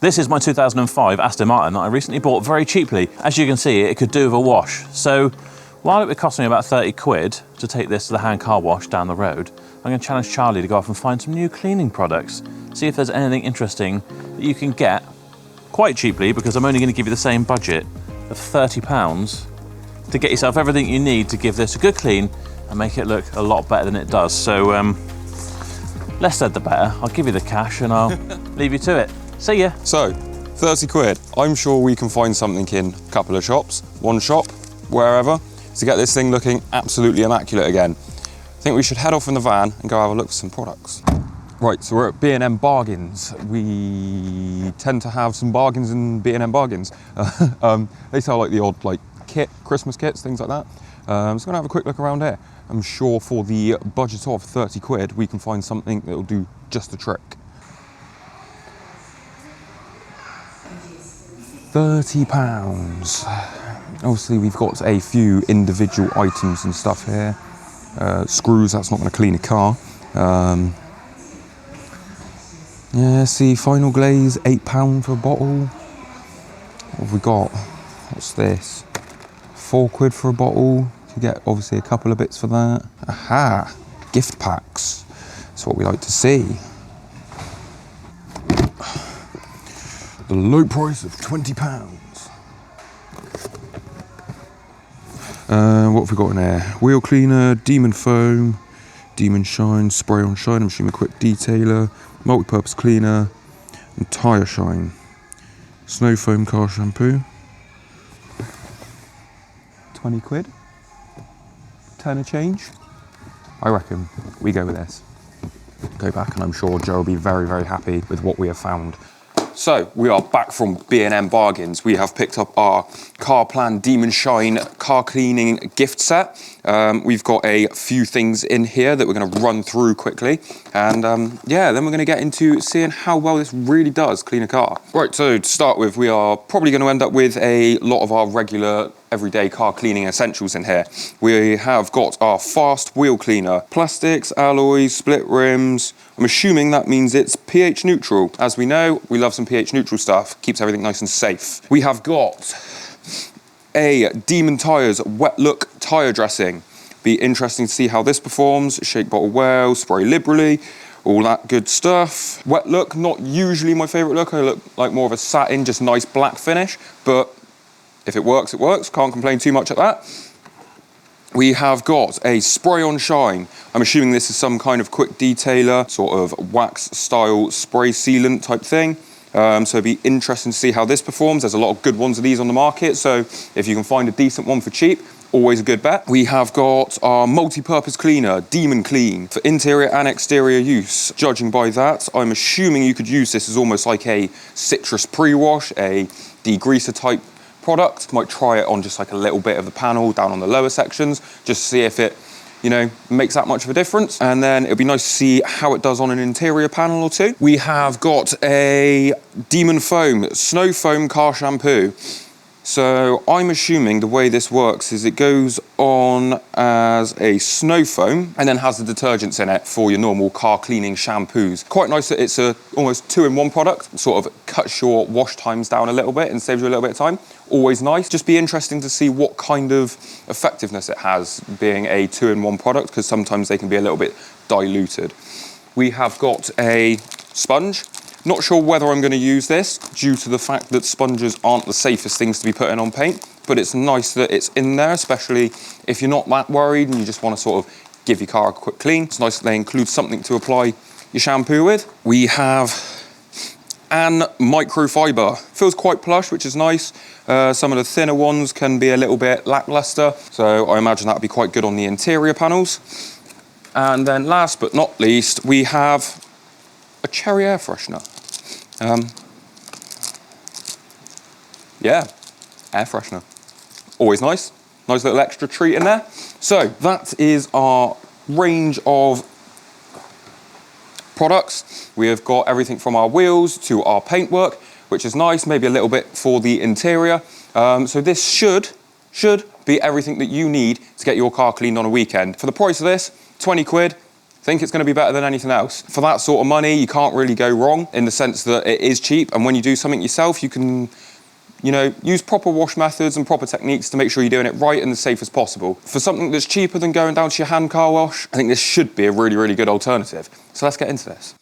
This is my 2005 Aston Martin that I recently bought very cheaply. As you can see, it could do with a wash. So while it would cost me about 30 quid to take this to the hand car wash down the road, I'm going to challenge Charlie to go off and find some new cleaning products. See if there's anything interesting that you can get quite cheaply, because I'm only going to give you the same budget of £30 to get yourself everything you need to give this a good clean and make it look a lot better than it does. So less said the better. I'll give you the cash and I'll leave you to it. See ya. So, 30 quid. I'm sure we can find something in a couple of shops, one shop, wherever, to get this thing looking absolutely immaculate again. I think we should head off in the van and go have a look for some products. Right, so we're at B&M Bargains. We tend to have some bargains in B&M Bargains. They sell like the odd kit, Christmas kits, things like that. So I'm gonna have a quick look around here. I'm sure for the budget of 30 quid, we can find something that'll do just the trick. £30. Obviously we've got a few individual items and stuff here. Screws, that's not going to clean a car. Yeah, see, final glaze, £8 for a bottle. What have we got? What's this? £4 for a bottle. You get obviously a couple of bits for that. Aha, gift packs. That's what we like to see. The low price of £20. What have we got in there? Wheel cleaner, Demon foam, Demonshine, spray on shine, I'm assuming quick detailer, multi-purpose cleaner, and tyre shine. Snow foam car shampoo. 20 quid. Turn a change. I reckon we go with this. Go back and I'm sure Joe will be very, very happy with what we have found. So, we are back from B&M Bargains. We have picked up our CarPlan Demonshine car cleaning gift set. We've got a few things in here that we're going to run through quickly. And yeah, then we're going to get into seeing how well this really does clean a car. Right, so to start with, we are probably going to end up with a lot of our regular everyday car cleaning essentials in here. We have got our fast wheel cleaner, plastics, alloys, split rims. I'm assuming that means it's pH neutral. As we know, we love some pH neutral stuff, keeps everything nice and safe. We have got a Demon Tyres wet look tyre dressing. Be interesting to see how this performs. Shake bottle well, spray liberally, all that good stuff. Wet look, not usually my favorite look. I look like more of a satin, just nice black finish, but if it works, it works. Can't complain too much at that. We have got a spray on shine. I'm assuming this is some kind of quick detailer, sort of wax style spray sealant type thing. So it'd be interesting to see how this performs. There's a lot of good ones of these on the market, so if you can find a decent one for cheap, always a good bet. We have got our multi-purpose cleaner, Demon Clean, for interior and exterior use. Judging by that, I'm assuming you could use this as almost like a citrus pre-wash, a degreaser type product. Might try it on just like a little bit of the panel down on the lower sections, just to see if it, you know, makes that much of a difference. And then it'll be nice to see how it does on an interior panel or two. We have got a Demon Foam, Snow Foam Car Shampoo. So I'm assuming the way this works is it goes on as a snow foam and then has the detergents in it for your normal car cleaning shampoos. Quite nice that it's a almost 2-in-1 product, sort of cuts your wash times down a little bit and saves you a little bit of time. Always nice. Just be interesting to see what kind of effectiveness it has being a 2-in-1 product, because sometimes they can be a little bit diluted. We have got a sponge. Not sure whether I'm going to use this due to the fact that sponges aren't the safest things to be putting on paint, but it's nice that it's in there, especially if you're not that worried and you just want to sort of give your car a quick clean. It's nice that they include something to apply your shampoo with. We have an microfiber. Feels quite plush, which is nice. Some of the thinner ones can be a little bit lackluster, so I imagine that would be quite good on the interior panels. And then last but not least, we have a cherry air freshener. Yeah, air freshener. Always nice. Nice little extra treat in there. So that is our range of products. We have got everything from our wheels to our paintwork, which is nice, maybe a little bit for the interior. So this should be everything that you need to get your car cleaned on a weekend. For the price of this, 20 quid, I think it's going to be better than anything else. For that sort of money, you can't really go wrong in the sense that it is cheap, and when you do something yourself, you can, you know, use proper wash methods and proper techniques to make sure you're doing it right and as safe as possible. For something that's cheaper than going down to your hand car wash, I think this should be a really, really good alternative. So let's get into this.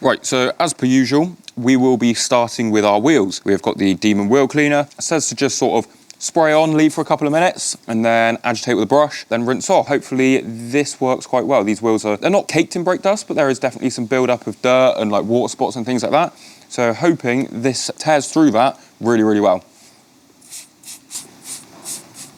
Right, so as per usual, we will be starting with our wheels. We've got the Demon Wheel Cleaner. It says to just sort of spray on, leave for a couple of minutes, and then agitate with a brush, then rinse off. Hopefully this works quite well. These wheels they're not caked in brake dust, but there is definitely some build-up of dirt and like water spots and things like that. So hoping this tears through that really, really well.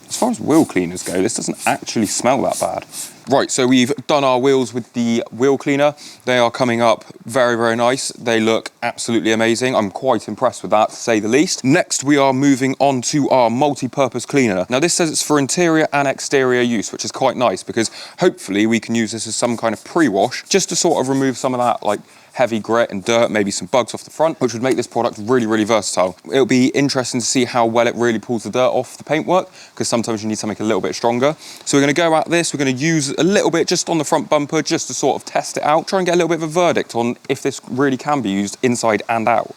As far as wheel cleaners go, this doesn't actually smell that bad. Right, so we've done our wheels with the wheel cleaner. They are coming up very, very nice. They look absolutely amazing. I'm quite impressed with that, to say the least. Next, we are moving on to our multi-purpose cleaner. Now, this says it's for interior and exterior use, which is quite nice because hopefully we can use this as some kind of pre-wash just to sort of remove some of that, like, heavy grit and dirt, maybe some bugs off the front, which would make this product really, really versatile. It'll be interesting to see how well it really pulls the dirt off the paintwork, because sometimes you need something a little bit stronger. So we're going to go at this, we're going to use a little bit just on the front bumper, just to sort of test it out, try and get a little bit of a verdict on if this really can be used inside and out.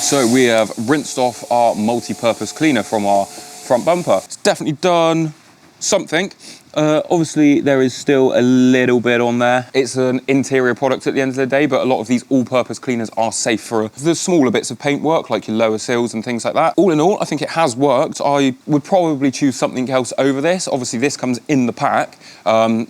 So we have rinsed off our multi-purpose cleaner from our front bumper. It's definitely done something. Obviously there is still a little bit on there. It's an interior product at the end of the day, but a lot of these all-purpose cleaners are safe for the smaller bits of paintwork, like your lower sills and things like that. All in all, I think it has worked. I would probably choose something else over this. Obviously this comes in the pack,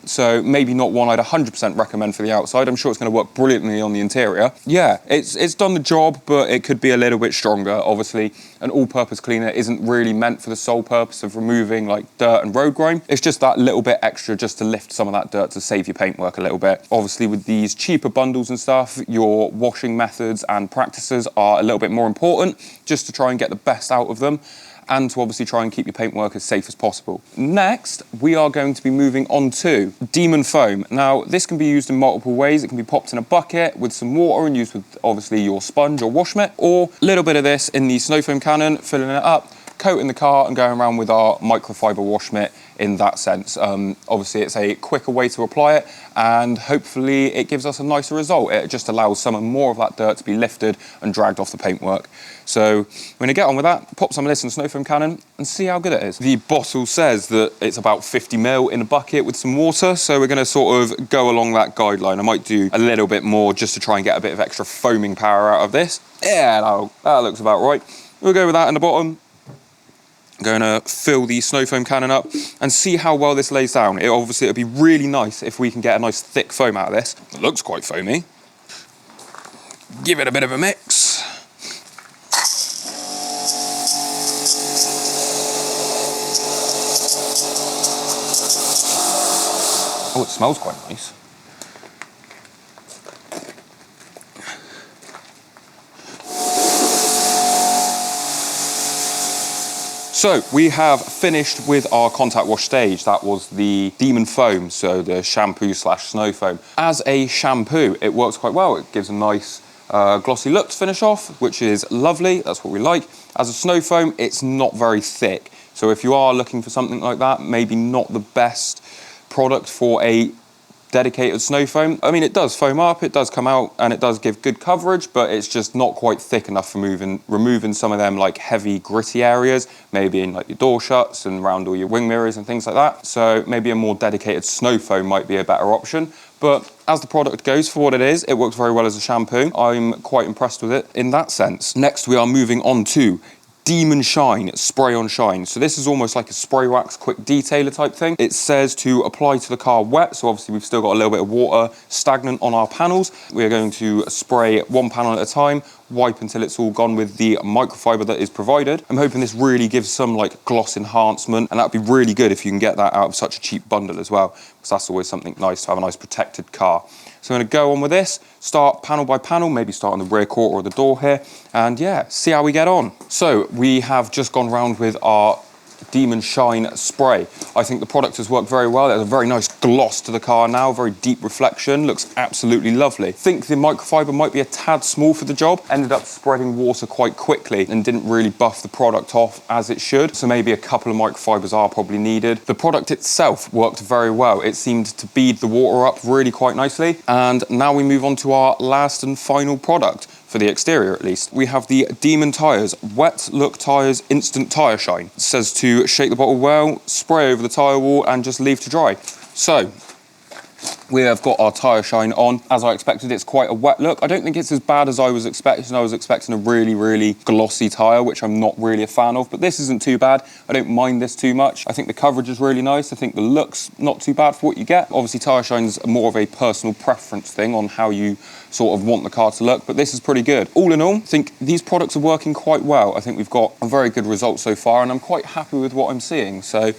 so maybe not one I'd 100% recommend for the outside. I'm sure it's going to work brilliantly on the interior. Yeah, it's done the job, but it could be a little bit stronger. Obviously an all-purpose cleaner isn't really meant for the sole purpose of removing like dirt and road grime. It's just that little bit extra just to lift some of that dirt to save your paintwork a little bit. Obviously with these cheaper bundles and stuff, your washing methods and practices are a little bit more important just to try and get the best out of them and to obviously try and keep your paintwork as safe as possible. Next, we are going to be moving on to Demon Foam. Now, this can be used in multiple ways. It can be popped in a bucket with some water and used with obviously your sponge or wash mitt, or a little bit of this in the snow foam cannon, filling it up, coating the car and going around with our microfiber wash mitt in that sense. Obviously it's a quicker way to apply it and hopefully it gives us a nicer result. It just allows some more of that dirt to be lifted and dragged off the paintwork. So we're gonna get on with that, pop some of this in the snow foam cannon and see how good it is. The bottle says that it's about 50 ml in a bucket with some water, so we're gonna sort of go along that guideline. I might do a little bit more just to try and get a bit of extra foaming power out of this. Yeah, that looks about right. We'll go with that in the bottom. I'm going to fill the snow foam cannon up and see how well this lays down. Obviously it'll be really nice if we can get a nice thick foam out of this. It looks quite foamy. Give it a bit of a mix. Oh, it smells quite nice. So we have finished with our contact wash stage. That was the Demon Foam, so the shampoo / snow foam. As a shampoo, it works quite well. It gives a nice glossy look to finish off, which is lovely. That's what we like. As a snow foam, it's not very thick. So if you are looking for something like that, maybe not the best product for a dedicated snow foam. I mean, it does foam up, it does come out, and it does give good coverage, but it's just not quite thick enough for removing some of them like heavy gritty areas, maybe in like your door shuts and around all your wing mirrors and things like that. So maybe a more dedicated snow foam might be a better option. But as the product goes, for what it is, it works very well as a shampoo. I'm quite impressed with it in that sense. Next, we are moving on to Demonshine Spray on Shine. So this is almost like a spray wax quick detailer type thing. It says to apply to the car wet, so obviously we've still got a little bit of water stagnant on our panels. We are going to spray one panel at a time, wipe until it's all gone with the microfiber that is provided. I'm hoping this really gives some like gloss enhancement, and that'd be really good if you can get that out of such a cheap bundle as well, because that's always something nice to have a nice protected car. So I'm going to go on with this, start panel by panel, maybe start on the rear quarter of the door here, and yeah, see how we get on. So we have just gone round with our Demonshine spray. I think the product has worked very well. There's a very nice gloss to the car now, very deep reflection, looks absolutely lovely. I think the microfiber might be a tad small for the job. Ended up spreading water quite quickly and didn't really buff the product off as it should. So maybe a couple of microfibers are probably needed. The product itself worked very well. It seemed to bead the water up really quite nicely. And now we move on to our last and final product, for the exterior at least. We have the Demon Tyres Wet Look Tyres Instant Tyre Shine. It says to shake the bottle well, spray over the tyre wall and just leave to dry. So, we have got our tyre shine on. As I expected, it's quite a wet look. I don't think it's as bad as I was expecting. I was expecting a really, really glossy tyre, which I'm not really a fan of, but this isn't too bad. I don't mind this too much. I think the coverage is really nice. I think the look's not too bad for what you get. Obviously, tyre shine's more of a personal preference thing on how you sort of want the car to look, but this is pretty good. All in all, I think these products are working quite well. I think we've got a very good result so far, and I'm quite happy with what I'm seeing. So,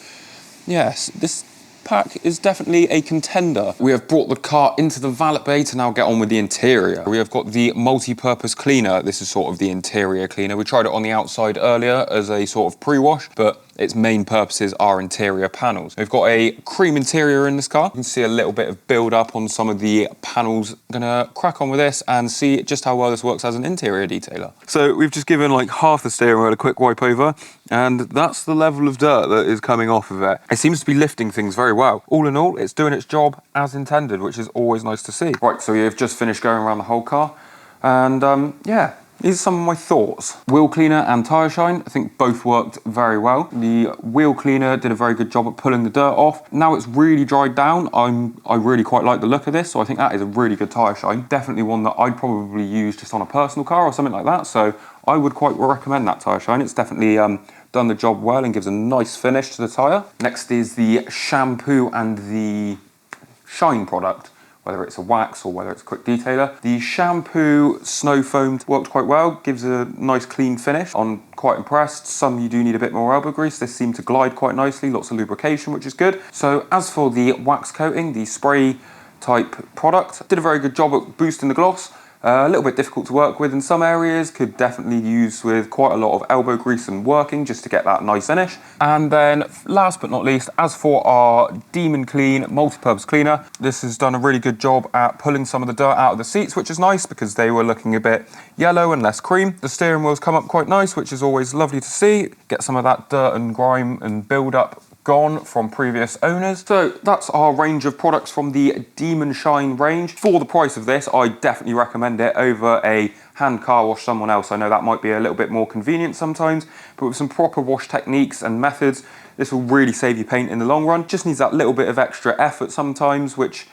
yes, this pack is definitely a contender. We have brought the car into the valet bay to now get on with the interior. We have got the multi-purpose cleaner. This is sort of the interior cleaner. We tried it on the outside earlier as a sort of pre-wash, but its main purposes are interior panels. We've got a cream interior in this car. You can see a little bit of build up on some of the panels. I'm gonna crack on with this and see just how well this works as an interior detailer. So we've just given like half the steering wheel a quick wipe over, and that's the level of dirt that is coming off of it. It seems to be lifting things very well. All in all, it's doing its job as intended, which is always nice to see. Right, so we've just finished going around the whole car, and yeah, these are some of my thoughts. Wheel cleaner and tyre shine, I think both worked very well. The wheel cleaner did a very good job at pulling the dirt off. Now it's really dried down. I really quite like the look of this, so I think that is a really good tyre shine. Definitely one that I'd probably use just on a personal car or something like that, so I would quite recommend that tyre shine. It's definitely done the job well and gives a nice finish to the tyre. Next is the shampoo and the shine product, whether it's a wax or whether it's a quick detailer. The shampoo snow foamed worked quite well, gives a nice clean finish. I'm quite impressed. Some you do need a bit more elbow grease. This seemed to glide quite nicely, lots of lubrication, which is good. So as for the wax coating, the spray type product did a very good job at boosting the gloss. A little bit difficult to work with in some areas, could definitely use with quite a lot of elbow grease and working just to get that nice finish. And then last but not least, as for our Demon Clean multi-purpose cleaner, this has done a really good job at pulling some of the dirt out of the seats, which is nice because they were looking a bit yellow and less cream. The steering wheel's come up quite nice, which is always lovely to see. Get some of that dirt and grime and build up gone from previous owners. So that's our range of products from the Demonshine range. For the price of this, I definitely recommend it over a hand car wash someone else. I know that might be a little bit more convenient sometimes, but with some proper wash techniques and methods, this will really save you paint in the long run. Just needs that little bit of extra effort sometimes, which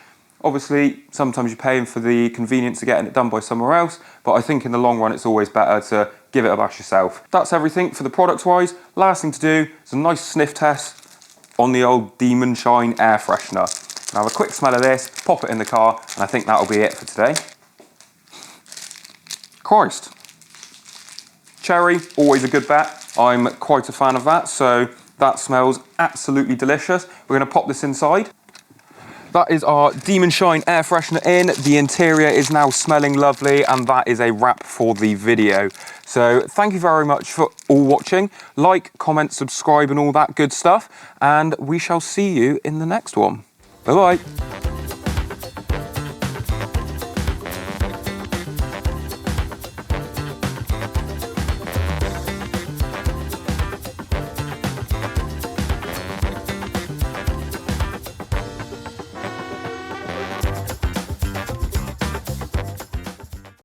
obviously sometimes you're paying for the convenience of getting it done by somewhere else, but I think in the long run it's always better to give it a bash yourself. That's everything for the product wise. Last thing to do is a nice sniff test on the old Demonshine air freshener. Now have a quick smell of this, pop it in the car, and I think that'll be it for today. Christ. Cherry, always a good bet. I'm quite a fan of that, so that smells absolutely delicious. We're gonna pop this inside. That is our Demonshine air freshener in. The interior is now smelling lovely, and that is a wrap for the video. So thank you very much for all watching. Like, comment, subscribe and all that good stuff, and we shall see you in the next one. Bye-bye.